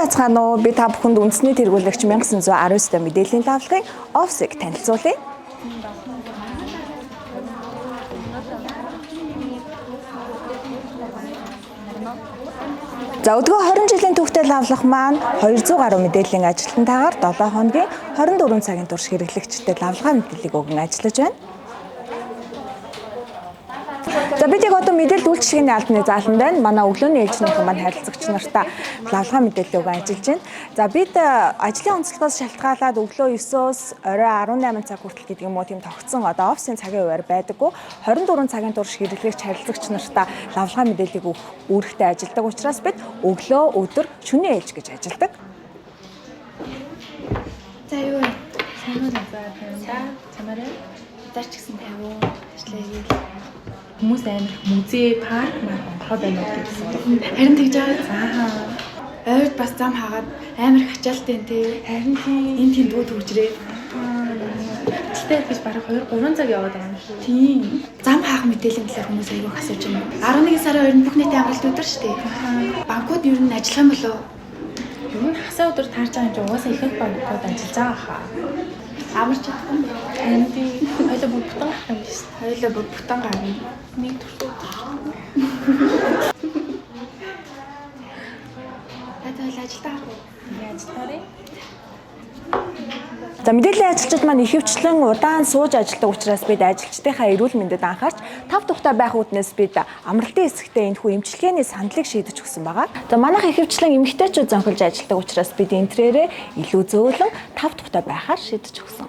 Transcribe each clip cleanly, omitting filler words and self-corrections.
байцгаана уу? Би та бүхэнд үндэсний тэргүүлэгч 1919 мэдээллийн лавлагын офсыг танилцуулъя. За өдгөө 20 жилийн түүхтэй лавлах маань 200 гаруй мэдээллийн ажилтнтайгаар 7 хоногийн 24 цагийн турш хэрэглэгчдэд лавлгаа мэдээллийг өгөн ажиллаж байна. За бид яг одоо мэдээлэл үйлчлэгээний албаны зааланд байна. Манай өглөөний ээлжнийхэн маань харилцагч нартай лавлгаа мэдээлэл өгөн ажиллаж байна. За бид ажлын онцлогоос шалтгаалаад өглөө 9-өөс орой 18 цаг хүртэл гэдэг юм уу тийм тогтсон одоо офисын цагийн хуваар байдаггүй. 24 цагийн турш хэрэглэгч харилцагч нартай лавлгаа мэдээллийг өгөх үүрэгтэй ажилладаг учраас бид өглөө, өдөр, шөнийн ээлж гэж ажилладаг. За юу вэ? Сайн уу за чамаараа дарч гисэн тавиу ажиллая. Хүмүүс амар музей, парк маань онхоо байна гэсэн. Харин тэгж байгаа. Ойд бас зам хаагаад амар хачаалтай тий. Харин энэ тийм дүү төгжрээ. Тэгтээ биш бараг 2-3 цаг яваад байгаа юм шүү. Тийм. Зам хаах мэдээллийн талаар хүмүүс аягүй асууж байна. 11 сарын 2-нд бүх нийтийн амралт өдөр шүү дээ. Банкуд ер нь ажиллах юм болов уу? Ер нь хасаа өдөр таарч байгаа юм чи угаасаа ихэнх банкуд ажиллаж байгаа хаа. Амарч чадсан. Энд хоёлоо бүр бутан гарах юм биш. Хоёлоо бүр бутан гарна. Нэг төрсөн. Атал ажилтаа харах уу? Ажилтаарай. За мэдээллийн ажилчид маань ихэвчлэн удаан сууж ажилладаг учраас бид ажилчдынхаа эрүүл мэндэд анхаарч тав тухтай байх үүднээс бид амралтын хэсэгтээ энэхүү эмчилгээний сандлыг шийдэж өгсөн байгаа. За манайх ихэвчлэн эмэгтэйчүүд зонхилж ажилладаг учраас бид энтрээрээ илүү зөөлөн тав тухтай байхаар шийдэж өгсөн.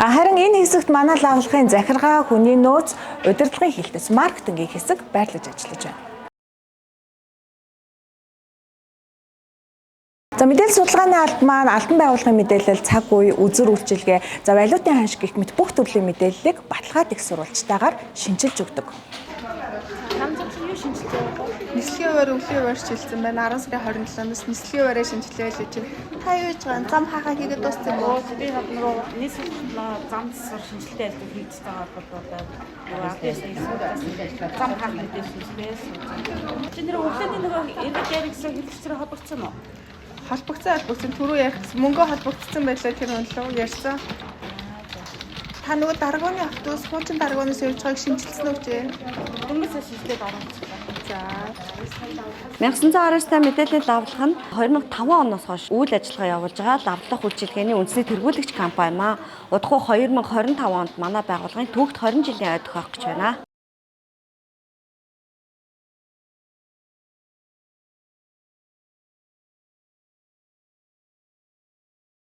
Харин энэ хэсэгт манай лавлагын захиргаа, хүний нөөц, удирдлагын хэлтс, маркетингийн хэсэг байрлаж ажиллаж байна. За мэдээлэл судалгааны алба маань албан байгууллагын мэдээлэл, цаг үе, үзэр үйлчилгээ, за валютын ханшиг гэх мэт бүх төрлийн мэдээллийг баталгаад их сурвалжтайгаар шинжилж өгдөг. Нислэгийн хуваар өвлийн хуваар шилжсэн байна. 10 сарын 27-наас нислэгийн хуваараа шинжилгээ хийж байна. Та юу хийж байгаа? Зам хаахаа хийгээд дууссан юм уу? Би нөгөө нийслэл зам засвар шинжилгээ хийж байгаа холбоотой зам хаах мэдээлэлээс чи нэр өглөөний нөгөө эрдэнэ яригсраа хэлцэрэг холбогдсон уу? Холбогдсон. Түрүү ярих мөнгө холбогдсон байлаа тэр өнлөө ярьсан. Та нөгөө даргууны автобус хуучин даргуунаас явж байгааг шинжилсэн үү чи? Хүмүүсээ шинжилгээд оруулсан. За 1919 мэдээллийн лавлах нь 2005 оноос хойш үйл ажиллагаа явуулж байгаа лавлах үйлчилгээний үндэсний тэргүүлэгч компани маа. Удахгүй 2025 онд манай байгууллагын түүхт 20 жилийн ой тохиох гэж байна.